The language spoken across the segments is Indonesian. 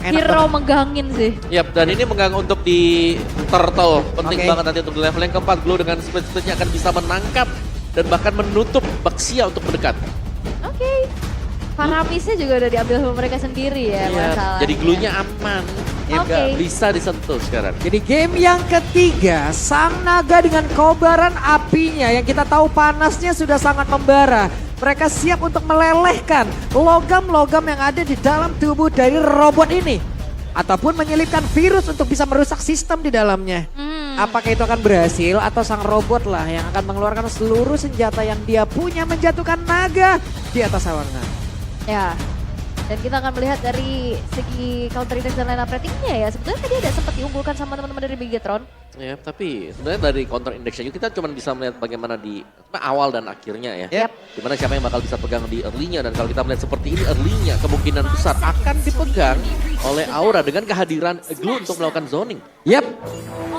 Hero menggangin sih. Yap, dan ini mengganggu untuk di turtle. Penting banget nanti untuk di level yang keempat. Glow dengan split-splitnya akan bisa menangkap dan bahkan menutup Baxia untuk mendekat. Oke. Paramisnya juga udah diambil sama mereka sendiri ya masalahnya. Jadi glue-nya aman. Nggak bisa disentuh sekarang. Jadi game yang ketiga, Sang Naga dengan kobaran apinya yang kita tahu panasnya sudah sangat membara. Mereka siap untuk melelehkan logam-logam yang ada di dalam tubuh dari robot ini. Ataupun menyelipkan virus untuk bisa merusak sistem di dalamnya. Apakah itu akan berhasil atau sang robot lah yang akan mengeluarkan seluruh senjata yang dia punya menjatuhkan naga di atas awangan. Ya. Dan kita akan melihat dari segi counter index dan line up ratingnya ya. Sebetulnya tadi ada sempat diunggulkan sama teman-teman dari Bigetron. Ya, tapi sebenarnya dari counter indexnya juga kita cuma bisa melihat bagaimana di awal dan akhirnya ya. Dimana siapa yang bakal bisa pegang di early-nya, dan kalau kita melihat seperti ini early-nya kemungkinan besar akan dipegang oleh Aura dengan kehadiran Glue untuk melakukan zoning.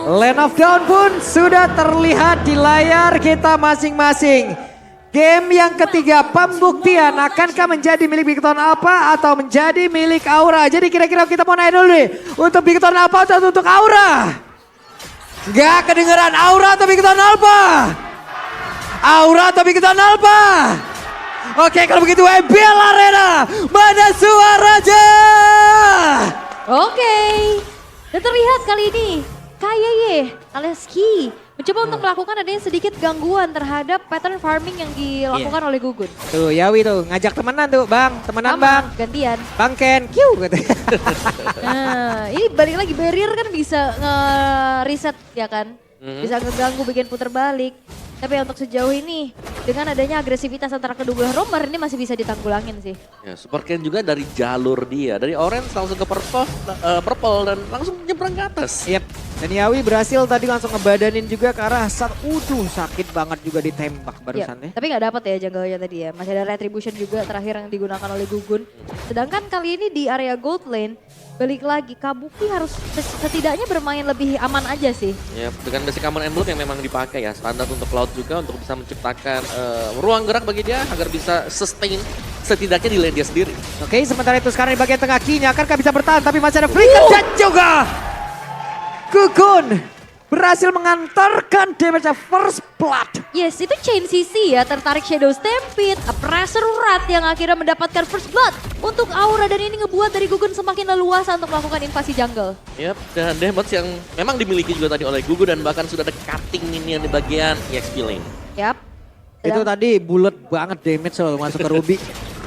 Land of Dawn pun sudah terlihat di layar kita masing-masing. Game yang ketiga, pembuktian akankah menjadi milik Bigetron Alpha atau menjadi milik Aura. Jadi kira-kira kita mau nanya dulu nih, untuk Bigetron Alpha atau untuk Aura? Gak kedengeran, Aura atau Bigetron Alpha? Aura atau Bigetron Alpha? Oke, kalau begitu MPL Arena, mana suaranya? Oke. Dan terlihat kali ini Kayaye alias Ki mencoba untuk melakukan adanya sedikit gangguan terhadap pattern farming yang dilakukan oleh Gugun. Tuh Yawi tuh ngajak temenan tuh bang, temenan Sama, bang. gantian. Bang Ken, kiu gitu. Nah ini balik lagi barrier kan bisa nge-reset ya kan. Bisa ngeganggu bikin puter balik. Tapi untuk sejauh ini dengan adanya agresivitas antara kedua belah romer ini masih bisa ditanggulangin sih. Ya, Super Ken juga dari jalur dia, dari orange langsung ke purple dan langsung nyebrang ke atas. Dan Yawi berhasil tadi langsung ngebadanin juga ke arah Sat. Sakit banget juga ditembak barusan ya. Tapi nggak dapat ya jungle-nya tadi ya. Masih ada retribution juga terakhir yang digunakan oleh Gugun. Sedangkan kali ini di area gold lane balik lagi Kabuki harus setidaknya bermain lebih aman aja sih. Ya, dengan basic command and block yang memang dipakai ya, standar untuk Cloud juga untuk bisa menciptakan ruang gerak bagi dia agar bisa sustain setidaknya di lane dia sendiri. Oke, sementara itu sekarang di bagian tengah Kinya akankah bisa bertahan, tapi masih ada flicker dan juga Gugun berhasil mengantarkan damage first blood. Yes, itu Chain CC ya, tertarik Shadow Stampede, Pressure Rat yang akhirnya mendapatkan first blood untuk Aura, dan ini ngebuat dari Gugun semakin leluasa untuk melakukan invasi jungle. Dan damage yang memang dimiliki juga tadi oleh Gugun dan bahkan sudah ada cutting minion di bagian EXP lane. Itu tadi bulat banget damage loh masuk ke Ruby.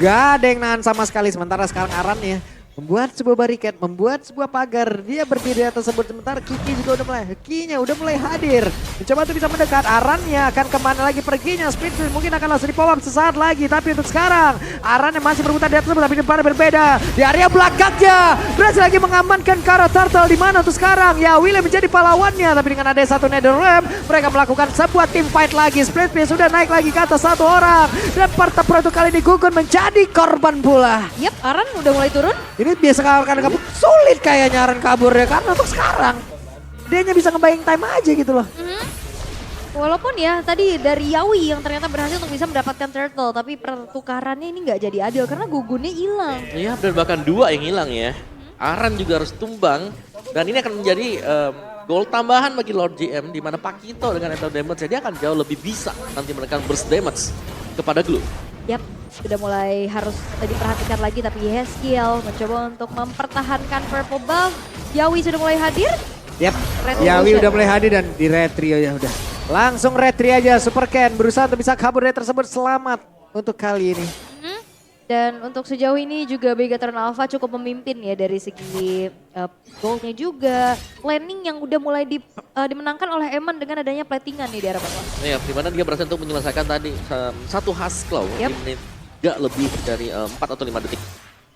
Gak ada yang nahan sama sekali, sementara sekarang Aran ya membuat sebuah barikat, membuat sebuah pagar. Dia berdiri di atas tersebut, sementara Kiki juga udah mulai, Kinya udah mulai hadir. Mencoba untuk bisa mendekat, Arannya akan kemana lagi perginya, Speed mungkin akan langsung di pop up sesaat lagi. Tapi untuk sekarang, Aran yang masih berputar di atas tersebut, tapi di depan berbeda. Di area belakangnya, berhasil lagi mengamankan Karo Turtle. Di mana untuk sekarang, ya William menjadi pahlawannya. Tapi dengan ada satu Nether Realm, mereka melakukan sebuah team fight lagi. Split sudah naik lagi ke atas satu orang. Dan partai produk kali ini Gugun menjadi korban pula. Aran udah mulai turun. Ini biasa kan kabur, sulit kayaknya Aran kabur ya, karena untuk sekarang dia hanya bisa ngebayang time aja gitu loh. Walaupun ya tadi dari Yawi yang ternyata berhasil untuk bisa mendapatkan turtle, tapi pertukarannya ini nggak jadi adil karena Gugunnya hilang. Iya, dan bahkan dua yang hilang ya. Aran juga harus tumbang dan ini akan menjadi goal tambahan bagi Lord GM, di mana Pakito dengan Enter Damage dia akan jauh lebih bisa nanti menekan burst damage kepada Glue. Sudah mulai harus diperhatikan lagi, tapi Yeskiel mencoba untuk mempertahankan purple buff. Yawi sudah mulai hadir. Yawi udah mulai hadir dan di retri ya udah. Langsung retri aja, Super Ken berusaha untuk bisa kabur dari tersebut, selamat untuk kali ini. Dan untuk sejauh ini juga Bigetron Alpha cukup memimpin ya dari segi goldnya juga. Planning yang udah mulai dimenangkan oleh Eman dengan adanya platingan nih di arah bawah. Iya, dimana dia berhasil untuk menyelesaikan tadi satu Husklaw di menit gak lebih dari 4 atau 5 detik.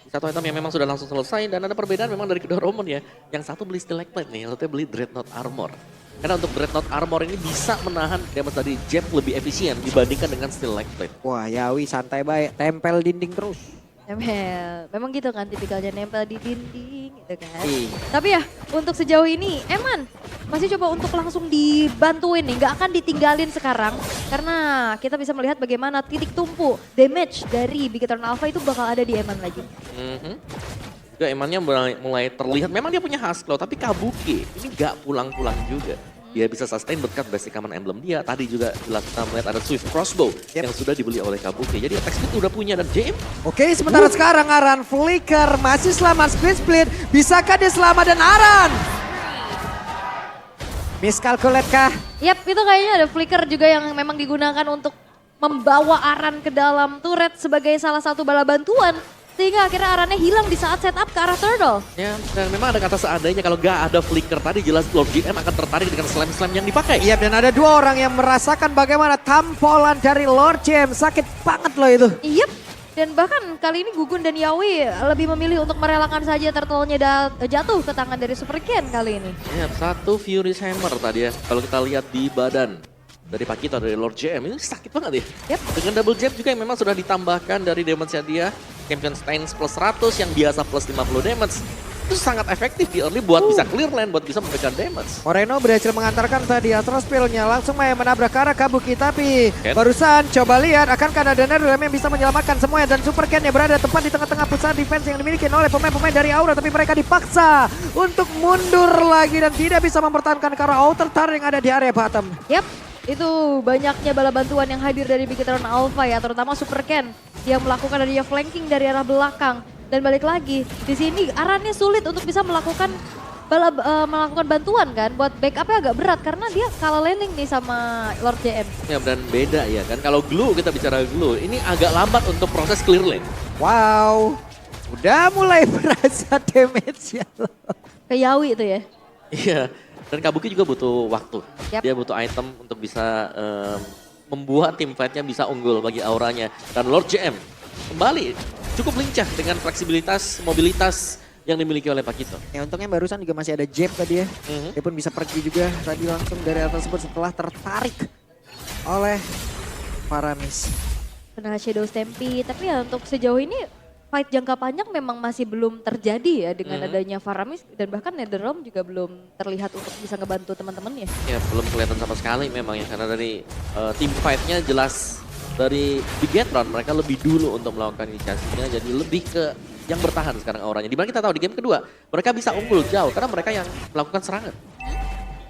Satu item yang memang sudah langsung selesai, dan ada perbedaan memang dari kedua Roman ya. Yang satu beli Stilect Plate nih, yang satunya beli Dreadnought Armor. Karena untuk Dreadnought Armor ini bisa menahan damage dari jab lebih efisien dibandingkan dengan Stilect Plate. Wah, Yawi santai baik, tempel dinding terus. Nempel, memang gitu kan tipikalnya, nempel di dinding gitu kan. Tapi ya untuk sejauh ini Eman masih coba untuk langsung dibantuin nih, nggak akan ditinggalin sekarang. Karena kita bisa melihat bagaimana titik tumpu damage dari Bigetron Alpha itu bakal ada di Eman lagi. juga Emannya mulai terlihat, memang dia punya Husklaw, tapi Kabuki ini gak pulang-pulang juga. Dia bisa sustain berkat basic common emblem dia. Tadi juga jelas kita melihat ada Swift Crossbow yang sudah dibeli oleh Kabuki. Jadi attack speed udah punya dan JM. Oke, sementara sekarang Aran flicker masih selamat split. Bisakah dia selamat dan Aran? Miscalculate kah? Yap, itu kayaknya ada flicker juga yang memang digunakan untuk membawa Aran ke dalam turret sebagai salah satu bala bantuan. Sehingga akhirnya Arannya hilang di saat setup ke arah turtle. Ya, dan memang ada kata seandainya kalau gak ada flicker tadi jelas Lord GM akan tertarik dengan slam-slam yang dipakai. Iya, dan ada dua orang yang merasakan bagaimana tampolan dari Lord Jam. Sakit banget loh itu. Yep. Dan bahkan kali ini Gugun dan Yawi lebih memilih untuk merelakan saja turtle-nya jatuh ke tangan dari Super Ken kali ini. Ya, satu Furious Hammer tadi ya. Kalau kita lihat di badan dari Pakito, dari Lord JM, ini sakit banget ya. Yep. Dengan double jab juga yang memang sudah ditambahkan dari damage-nya dia. Champion Stance plus 100 yang biasa plus 50 damage. Itu sangat efektif di early buat bisa clear lane, buat bisa memberikan damage. Moreno berhasil mengantarkan tadi Astral Spill-nya langsung main menabrak ke arah Kabuki. Tapi Ken. barusan coba lihat akankah ada Nerulem yang bisa menyelamatkan semuanya. Dan Super Ken yang berada tepat di tengah-tengah pusat defense yang dimiliki oleh pemain-pemain dari Aura. Tapi mereka dipaksa untuk mundur lagi dan tidak bisa mempertahankan ke arah outer tower yang ada di area bottom. Yap, itu banyaknya bala bantuan yang hadir dari Bigetron Alpha ya, terutama Super Ken yang melakukan adanya flanking dari arah belakang. Dan balik lagi, di sini Arannya sulit untuk bisa melakukan bantuan kan. Buat backupnya agak berat karena dia kalah laning nih sama Lord JM. Ya, dan beda ya kan. Kalau glue, kita bicara glue, ini agak lambat untuk proses clear lane. Wow, udah mulai berasa damage-nya loh. Ke Yawi itu ya. Iya, dan Kabuki juga butuh waktu. Yap. Dia butuh item untuk bisa membuat tim fight-nya bisa unggul bagi auranya. Dan Lord JM kembali cukup lincah dengan fleksibilitas, mobilitas yang dimiliki oleh Pakito. Ya untungnya barusan juga masih ada jab tadi ya. Dia pun bisa pergi juga tadi langsung dari atas tersebut setelah tertarik oleh Faramis. Kena Shadow Stampede, tapi ya untuk sejauh ini fight jangka panjang memang masih belum terjadi ya dengan adanya Faramis. Dan bahkan NetherRealm juga belum terlihat untuk bisa ngebantu teman-temannya. Ya belum kelihatan sama sekali memang ya, karena dari tim fight-nya jelas dari Bigetron mereka lebih dulu untuk melakukan inisiasinya, jadi lebih ke yang bertahan sekarang auranya. Dimana kita tahu di game kedua mereka bisa unggul jauh karena mereka yang melakukan serangan.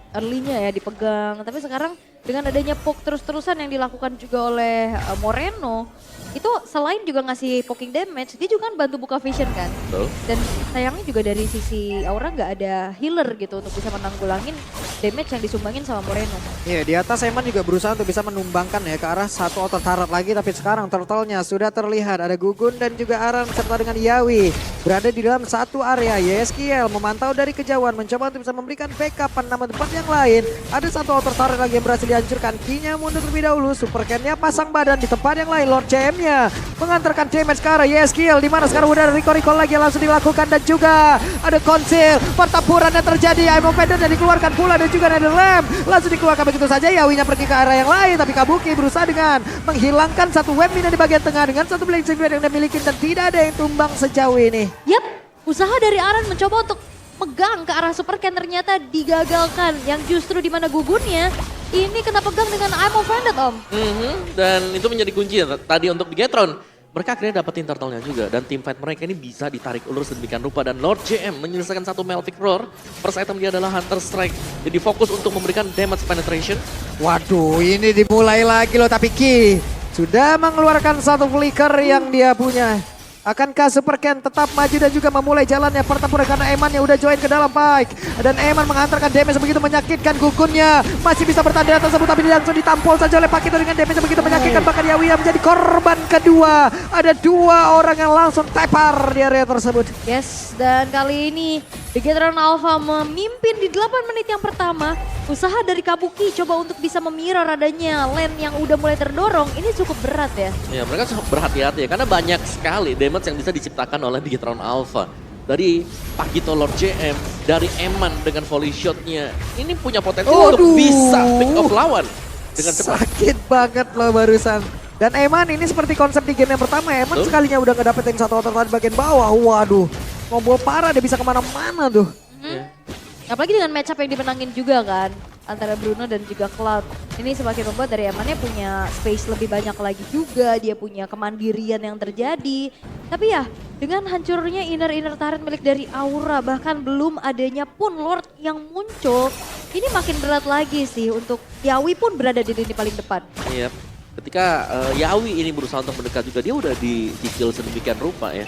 Early-nya ya dipegang, tapi sekarang dengan adanya poke terus-terusan yang dilakukan juga oleh Moreno, itu selain juga ngasih poking damage, dia juga kan bantu buka vision kan. Betul. Dan sayangnya juga dari sisi Aura nggak ada healer gitu untuk bisa menanggulangin damage yang disumbangin sama Moreno. Iya, di atas Eman juga berusaha untuk bisa menumbangkan ya ke arah satu outer turret lagi. Tapi sekarang turtle-nya sudah terlihat. Ada Gugun dan juga Aran serta dengan Yawi berada di dalam satu area. YSKL memantau dari kejauhan, mencoba untuk bisa memberikan backup nama tempat yang lain. Ada satu outer turret lagi yang berhasil dihancurkan. Kinya mundur terlebih dahulu. Super Ken-nya pasang badan di tempat yang lain. Lord JM-nya mengantarkan damage ke arah YSKL. Dimana sekarang udah ada recall lagi yang langsung dilakukan. Dan juga ada konsil. Pertempuran yang terjadi. Aimo Fender yang dikeluarkan pula. Dan juga NetherRealm langsung dikeluarkan begitu saja. Yawinya pergi ke arah yang lain. Tapi Kabuki berusaha dengan menghilangkan satu web miner di bagian tengah. Dengan satu blink yang dia miliki. Dan tidak ada yang tumbang sejauh ini. Yap, usaha dari Aran mencoba untuk pegang ke arah Super Ken ternyata digagalkan. Yang justru di mana Gugunnya ini kena pegang dengan I'm Offended Om. Dan itu menjadi kunci ya, tadi untuk Bigetron. Mereka akhirnya dapetin turtle-nya juga. Dan tim fight mereka ini bisa ditarik ulur sedemikian rupa. Dan Lord JM menyelesaikan satu Meltic Roar. First item dia adalah Hunter Strike. Jadi fokus untuk memberikan damage penetration. Waduh, ini dimulai lagi loh. Tapi Ki sudah mengeluarkan satu flicker yang dia punya. Akankah Super Ken tetap maju dan juga memulai jalannya pertempuran karena Eman yang udah join ke dalam fight. Dan Eman mengantarkan damage begitu menyakitkan. Gugunnya masih bisa bertahan di atas tersebut tapi langsung ditampol saja oleh Pakito dengan damage begitu menyakitkan. Bahkan Yawi yang menjadi korban kedua. Ada dua orang yang langsung tepar di area tersebut. Yes, dan kali ini Bigetron Alpha memimpin di 8 menit yang pertama. Usaha dari Kabuki coba untuk bisa memirror adanya lane yang udah mulai terdorong. Ini cukup berat ya. Ya, mereka cukup berhati-hati ya, karena banyak sekali damage yang bisa diciptakan oleh Bigetron Alpha. Dari Pakito Lord JM, dari Eman dengan volley shotnya. Ini punya potensi untuk bisa pick off lawan dengan cepat. Sakit banget loh barusan. Dan Eman ini seperti konsep di game yang pertama. Eman sekalinya udah ngedapetin satu outer di bagian bawah. Waduh, ngobrol parah, dia bisa kemana-mana tuh. Apalagi dengan matchup yang dimenangin juga kan antara Bruno dan juga Cloud. Ini semakin membuat dari Emannya punya space lebih banyak lagi juga, dia punya kemandirian yang terjadi. Tapi ya, dengan hancurnya inner turret milik dari Aura, bahkan belum adanya pun Lord yang muncul, ini makin berat lagi sih untuk Yawi pun berada di lini paling depan. Iya, ketika Yawi ini berusaha untuk mendekat juga, dia udah dicicil sedemikian rupa ya.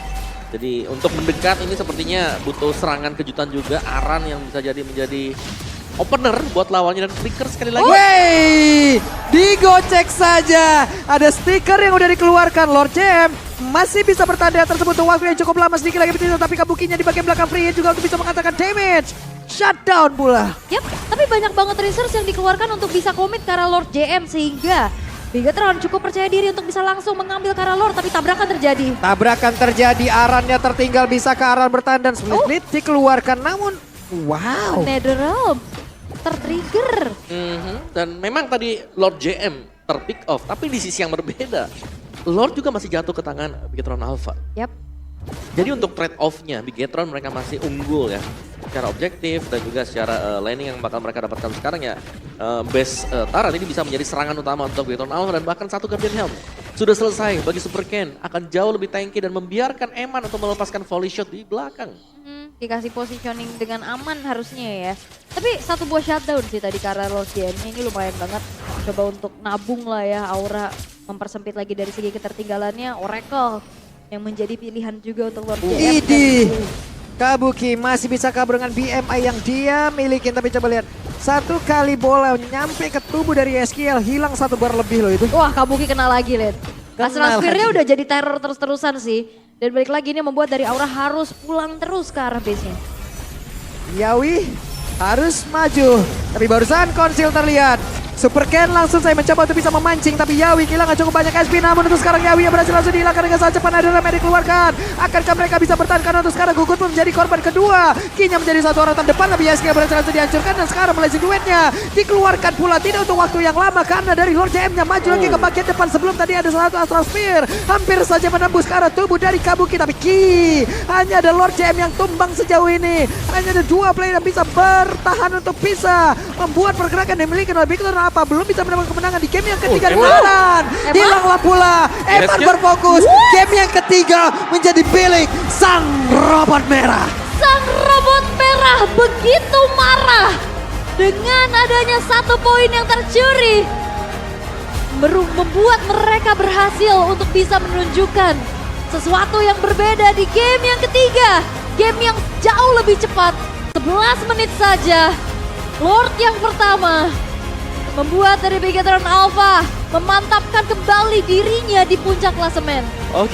Jadi untuk mendekat ini sepertinya butuh serangan kejutan juga, Aran yang bisa jadi menjadi opener buat lawannya dan Flicker sekali lagi. Wey, digocek saja. Ada stiker yang udah dikeluarkan. Lord JM masih bisa bertanda tersebut untuk waktu yang cukup lama, sedikit lagi bertindak, tapi kabukinya di bagian belakang free juga untuk bisa mengatakan damage. Shutdown pula. Yap, tapi banyak banget resource yang dikeluarkan untuk bisa komit ke arah Lord JM sehingga Bigetron cukup percaya diri untuk bisa langsung mengambil ke arah Lord, tapi tabrakan terjadi. Tabrakan terjadi, Arannya tertinggal, bisa ke Aran bertahan dan split dikeluarkan, namun wow. Netherrealm tertrigger. Dan memang tadi Lord JM terpick off, tapi di sisi yang berbeda. Lord juga masih jatuh ke tangan Bigetron Alpha. Yap. Jadi untuk trade off-nya Bigetron mereka masih unggul ya. Secara objektif dan juga secara laning yang bakal mereka dapatkan sekarang ya. Base Taran ini bisa menjadi serangan utama untuk Bigetron Alpha dan bahkan satu Guardian Helm. Sudah selesai bagi Super Ken, akan jauh lebih tanky dan membiarkan Eman untuk melepaskan volley shot di belakang. Dikasih positioning dengan aman harusnya ya. Tapi satu buah shutdown sih tadi karena Lord JM-nya ini lumayan banget. Coba untuk nabung lah ya, Aura mempersempit lagi dari segi ketertinggalannya. Oracle yang menjadi pilihan juga untuk Lord JM. Idi, Kabuki masih bisa kabur dengan BMI yang dia milikin, tapi coba lihat. Satu kali bola nyampe ke tubuh dari SKL, hilang satu bar lebih loh itu. Wah, Kabuki kena lagi, Lid. Kena Astra-Sphere-nya lagi. udah jadi teror terus-terusan sih. Dan balik lagi ini membuat dari Aura harus pulang terus ke arah base-nya. Yawi harus maju, tapi barusan konsil terlihat. Super Ken langsung saya mencoba untuk bisa memancing, tapi Yawi kehilangan cukup banyak SP, namun untuk sekarang Yawi yang berhasil langsung dihilangkan dengan sangat cepat. Ada remedy dikeluarkan. Akankah mereka bisa bertahan, karena untuk sekarang Gugut pun menjadi korban kedua. Kinya menjadi satu orang depan, tapi Yaski berhasil langsung dihancurkan dan sekarang mulai duetnya dikeluarkan pula, tidak untuk waktu yang lama karena dari Lord JM-nya maju lagi ke bagian depan. Sebelum tadi ada satu Astral Spear hampir saja menembus ke arah tubuh dari Kabuki, tapi hanya ada Lord JM yang tumbang sejauh ini. Hanya ada dua player yang bisa bertahan untuk bisa membuat pergerakan yang dimiliki oleh Bigetron apa belum bisa mendapatkan kemenangan di game yang ketiga. Keluaran hilanglah pula. Eman berfokus. Game yang ketiga menjadi milik sang robot merah. Sang robot merah begitu marah dengan adanya 1 poin yang tercuri. Membuat mereka berhasil untuk bisa menunjukkan sesuatu yang berbeda di game yang ketiga. Game yang jauh lebih cepat. 11 menit saja. Lord yang pertama membuat dari Bigetron Alpha memantapkan kembali dirinya di puncak klasemen. Oke.